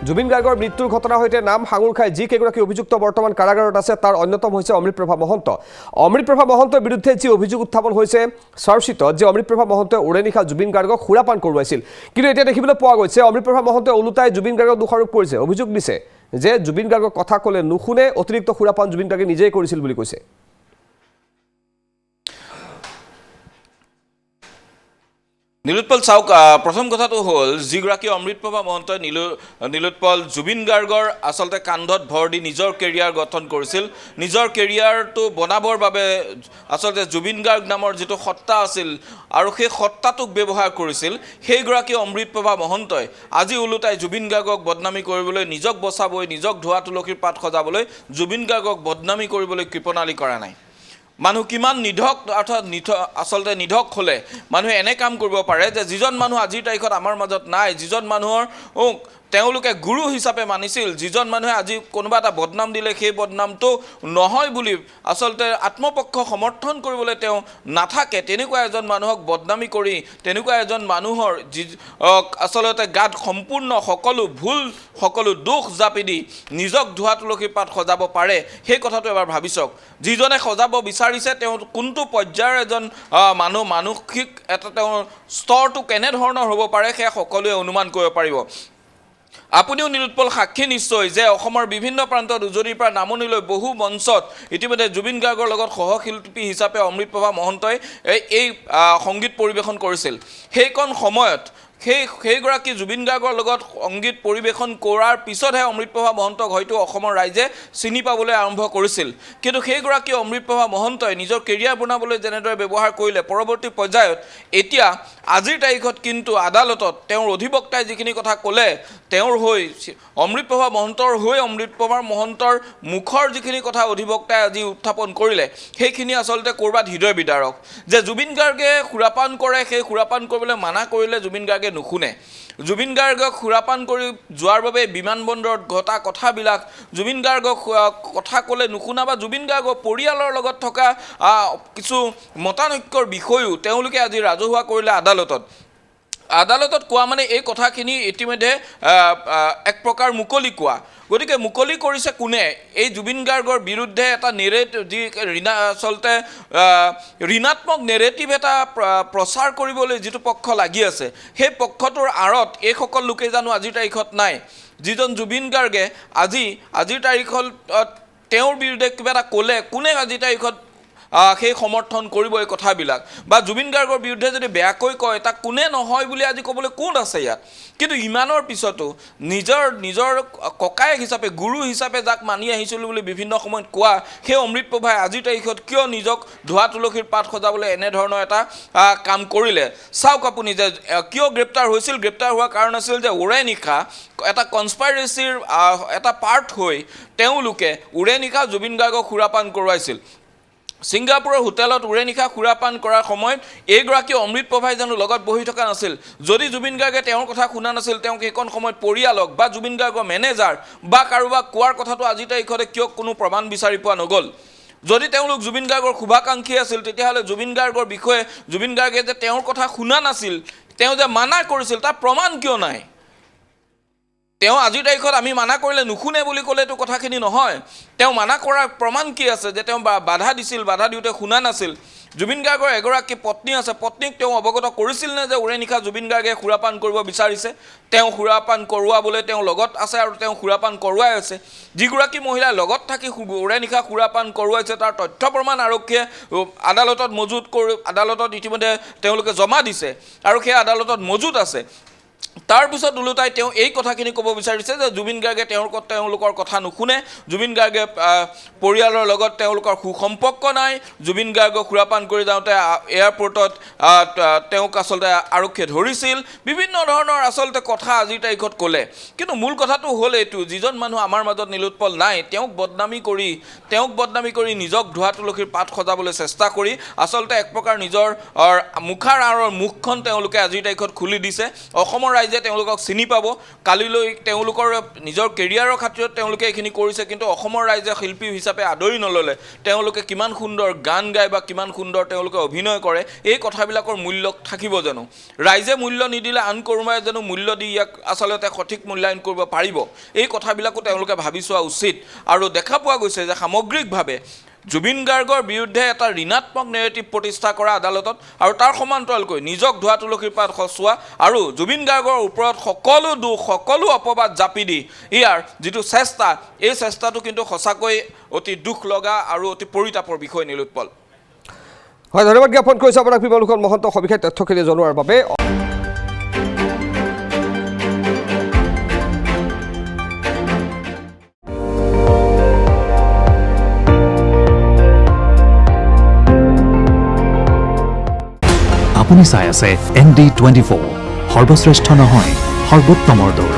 জুবিন গাৰ্গৰ মৃত্যুৰ ঘটনাৰ সৈতে নাম সাঙুৰ খাই যি কেইগৰাকী অভিযুক্ত বৰ্তমান কাৰাগাৰত আছে তাৰ অন্যতম হৈছে অমৃতপ্ৰভা মহন্ত। অমৃতপ্ৰভা মহন্তৰ বিৰুদ্ধে যি অভিযোগ উত্থাপন হৈছে চাৰ্জশ্বিটত যে অমৃতপ্ৰভা মহন্তই ওৰে নিশা জুবিন গাৰ্গক সুৰাপান কৰোৱাইছিল, কিন্তু এতিয়া দেখিবলৈ পোৱা গৈছে অমৃতপ্ৰভা মহন্তই ওলোটাই জুবিন গাৰ্গক দোষাৰোপ কৰিছে, অভিযোগ দিছে যে জুবিন গাৰ্গক কথা ক'লে নুশুনে, অতিৰিক্ত সুৰাপান জুবিন গাৰ্গে নিজেই কৰিছিল বুলি কৈছে। নীলোৎপল চাওক, প্ৰথম কথাটো হ'ল যিগৰাকী অমৃতপ্ৰভা মহন্তই নীলোৎপল জুবিন গাৰ্গৰ আচলতে কান্ধত ভৰ দি নিজৰ কেৰিয়াৰ গঠন কৰিছিল, নিজৰ কেৰিয়াৰটো বনাবৰ বাবে আচলতে জুবিন গাৰ্গ নামৰ যিটো সত্তা আছিল আৰু সেই সত্তাটোক ব্যৱহাৰ কৰিছিল, সেইগৰাকী অমৃতপ্ৰভা মহন্তই আজি ওলোটাই জুবিন গাৰ্গক বদনামী কৰিবলৈ, নিজক বচাবলৈ, নিজক ধোৱা তুলসীৰ পাত সজাবলৈ জুবিন গাৰ্গক বদনামী কৰিবলৈ কৃপণালী কৰা নাই। মানুহ কিমান নিধক অৰ্থাৎ আচলতে নিধক হ'লে মানুহে এনে কাম কৰিব পাৰে যে যিজন মানুহ আজিৰ তাৰিখত আমাৰ মাজত নাই, যিজন মানুহৰ তেওঁলোকে গুৰু হিচাপে মানিছিল, যিজন মানুহে আজি কোনোবা এটা বদনাম দিলে সেই বদনামটো নহয় বুলি আচলতে আত্মপক্ষ সমৰ্থন কৰিবলৈ তেওঁ নাথাকে, তেনেকুৱা এজন মানুহক বদনামী কৰি, তেনেকুৱা এজন মানুহৰ যি আচলতে গাত সম্পূৰ্ণ সকলো ভুল, সকলো দুখ জাপি দি নিজক ধোৱা তুলসী পাত সজাব পাৰে, সেই কথাটো এবাৰ ভাবি চাওক। যিজনে সজাব বিচাৰিছে তেওঁ কোনটো পৰ্যায়ৰ এজন মানসিক এটা তেওঁৰ স্তৰটো কেনেধৰণৰ হ'ব পাৰে সেয়া সকলোৱে অনুমান কৰিব পাৰিব। আপুনিও নীলোৎপল সাক্ষী নিশ্চয় যে অসমৰ বিভিন্ন প্ৰান্তত উজনিৰ পৰা নামনিলৈ বহু মঞ্চত ইতিমধ্যে জুবিন গাৰ্গৰ লগত সহশিল্পী হিচাপে অমৃতপ্ৰভা মহন্তই এই সংগীত পৰিৱেশন কৰিছিল। সেইকণ সময়ত সেইগৰাকী জুবিন গাৰ্গৰ লগত সংগীত পৰিৱেশন কৰাৰ পিছতহে অমৃতপ্ৰভা মহন্তক হয়তো অসমৰ ৰাইজে চিনি পাবলৈ আৰম্ভ কৰিছিল, কিন্তু সেইগৰাকী অমৃতপ্ৰভা মহন্তই নিজৰ কেৰিয়াৰ বনাবলৈ যেনেদৰে ব্যৱহাৰ কৰিলে, পৰৱৰ্তী পৰ্যায়ত এতিয়া আজিৰ তাৰিখত কিন্তু আদালতত তেওঁৰ অধিবক্তাই যিখিনি কথা ক'লে, তেওঁৰ হৈ অমৃতপ্ৰভা মহন্তৰ হৈ অমৃতপ্ৰভা মহন্তৰ মুখৰ যিখিনি কথা অধিবক্তাই আজি উত্থাপন কৰিলে, সেইখিনি আচলতে ক'ৰবাত হৃদয় বিদাৰক। যে জুবিন গাৰ্গে সুৰাপান কৰে, সেই সুৰাপান কৰিবলৈ মানা কৰিলে জুবিন গাৰ্গে নুশুনে। জুবিন গাৰ্গক সুৰাপান কৰি যোৱাৰ বাবে বিমানবন্দৰত ঘটা কথাবিলাক, জুবিন গাৰ্গক কথা ক'লে নুশুনা বা জুবিন গাৰ্গৰ পৰিয়ালৰ লগত থকা কিছু মতানৈক্যৰ বিষয়ো তেওঁলোকে আজি ৰাজহুৱা কৰিলে আদালতত কোৱা মানে এই কথাখিনি ইতিমধ্যে এক প্ৰকাৰ মুকলি কোৱা। গতিকে মুকলি কৰিছে কোনে? এই জুবিন গাৰ্গৰ বিৰুদ্ধে এটা যি আচলতে ঋণাত্মক নেৰেটিভ এটা প্ৰচাৰ কৰিবলৈ যিটো পক্ষ লাগি আছে, সেই পক্ষটোৰ আঁৰত এইসকল লোকে জানো আজিৰ তাৰিখত নাই? যিজন জুবিন গাৰ্গে আজিৰ তাৰিখত তেওঁৰ বিৰুদ্ধে কিবা এটা ক'লে কোনে আজিৰ তাৰিখত সেই সমৰ্থন কৰিব এই কথাবিলাক? বা জুবিন গাৰ্গৰ বিৰুদ্ধে যদি বেয়াকৈ কয় তাক কোনে নহয় বুলি আজি ক'বলৈ কোন আছে ইয়াত? কিন্তু ইমানৰ পিছতো নিজৰ ককায়েক হিচাপে, গুৰু হিচাপে যাক মানি আহিছিলোঁ বুলি বিভিন্ন সময়ত কোৱা সেই অমৃতপ্ৰভাই আজিৰ তাৰিখত কিয় নিজক ধোৱা তুলসীৰ পাত সজাবলৈ এনেধৰণৰ এটা কাম কৰিলে? চাওক আপুনি যে কিয় গ্ৰেপ্তাৰ হৈছিল। গ্ৰেপ্তাৰ হোৱাৰ কাৰণ আছিল যে ওৰে নিশা এটা কনস্পাইৰেচিৰ এটা পাৰ্ট হৈ তেওঁলোকে ওৰে নিশা জুবিন গাৰ্গক সুৰাপান কৰোৱাইছিল। ছিংগাপুৰৰ হোটেলত ওৰে নিশা সুৰাপান কৰাৰ সময়ত এইগৰাকী অমৃতপ্ৰভাই জানো লগত বহি থকা নাছিল? যদি জুবিন গাৰ্গে তেওঁৰ কথা শুনা নাছিল, তেওঁক সেইকণ সময়ত পৰিয়ালক বা জুবিন গাৰ্গৰ মেনেজাৰ বা কাৰোবাক কোৱাৰ কথাটো আজিৰ তাৰিখতে কিয় কোনো প্ৰমাণ বিচাৰি পোৱা নগ'ল? যদি তেওঁলোক জুবিন গাৰ্গৰ শুভাকাংক্ষী আছিল, তেতিয়াহ'লে জুবিন গাৰ্গৰ বিষয়ে জুবিন গাৰ্গে যে তেওঁৰ কথা শুনা নাছিল, তেওঁ যে মানা কৰিছিল, তাৰ প্ৰমাণ কিয় নাই? তেওঁ আজিৰ তাৰিখত আমি মানা কৰিলে নুশুনে বুলি ক'লেতো কথাখিনি নহয়। তেওঁ মানা কৰাৰ প্ৰমাণ কি আছে? যে তেওঁ বাধা দিছিল, বাধা দিওঁতে শুনা নাছিল। জুবিন গাৰ্গৰ এগৰাকী পত্নী আছে, পত্নীক তেওঁ অৱগত কৰিছিল নে যে ওৰে নিশা জুবিন গাৰ্গে সুৰাপান কৰিব বিচাৰিছে? তেওঁ সুৰাপান কৰোৱাবলৈ তেওঁ লগত আছে আৰু তেওঁ সুৰাপান কৰোৱাই আছে। যিগৰাকী মহিলাই লগত থাকি ওৰে নিশা সুৰাপান কৰোৱাইছে তাৰ তথ্য প্ৰমাণ আৰক্ষীয়ে আদালতত ইতিমধ্যে তেওঁলোকে জমা দিছে আৰু সেই আদালতত মজুত আছে। তাৰপিছত ওলোটাই তেওঁ এই কথাখিনি ক'ব বিচাৰিছে যে জুবিন গাৰ্গে তেওঁলোকৰ কথা নুশুনে, জুবিন গাৰ্গে পৰিয়ালৰ লগত তেওঁলোকৰ সুসম্পৰ্ক নাই, জুবিন গাৰ্গক সুৰাপান কৰি যাওঁতে এয়াৰপৰ্টত তেওঁক আচলতে আৰক্ষীয়ে ধৰিছিল, বিভিন্ন ধৰণৰ আচলতে কথা আজিৰ তাৰিখত ক'লে। কিন্তু মূল কথাটো হ'ল এইটো, যিজন মানুহ আমাৰ মাজত নীলোৎপল নাই, তেওঁক বদনামী কৰি নিজক ধোৱা তুলসীৰ পাত সজাবলৈ চেষ্টা কৰি আচলতে এক প্ৰকাৰ নিজৰ মুখাৰ আঁৰৰ মুখখন তেওঁলোকে আজিৰ তাৰিখত খুলি দিছে। অসমৰ অসমৰ ৰাইজে তেওঁলোকক চিনি পাব কালিলৈ তেওঁলোকৰ নিজৰ কেৰিয়াৰৰ খাতিৰত তেওঁলোকে এইখিনি কৰিছে কিন্তু অসমৰ ৰাইজে শিল্পী হিচাপে আদৰি নল'লে তেওঁলোকে কিমান সুন্দৰ গান গায় বা কিমান সুন্দৰ তেওঁলোকে অভিনয় কৰে এই কথাবিলাকৰ মূল্য থাকিব জানো ৰাইজে মূল্য নিদিলে আন কোনোবাই জানো মূল্য দি ইয়াক আচলতে সঠিক মূল্যায়ন কৰিব পাৰিব এই কথাবিলাকো তেওঁলোকে ভাবি চোৱা উচিত আৰু দেখা পোৱা গৈছে যে সামগ্ৰিকভাৱে জুবিন গাৰ্গৰ বিৰুদ্ধে এটা ঋণাত্মক নেৰেটিভ প্ৰতিষ্ঠা কৰা আদালতত আৰু তাৰ সমান্তৰালকৈ নিজক ধোৱা তুলসীৰ পাত খচুৱা আৰু জুবিন গাৰ্গৰ ওপৰত সকলো দুখ সকলো অপবাদ জাপি দি ইয়াৰ যিটো চেষ্টা এই চেষ্টাটো কিন্তু সঁচাকৈ অতি দুখ লগা আৰু অতি পৰিতাপৰ বিষয় নীলোৎপল হয় ধন্যবাদ জ্ঞাপন কৰিছোঁ আপোনাক বিমল ফুকন মহন্ত সবিশেষ তথ্যখিনি জনোৱাৰ বাবে আপুনি চাই আছে ND24 সৰ্বশ্ৰেষ্ঠ নহয় সৰ্বোত্তমৰ দৌৰ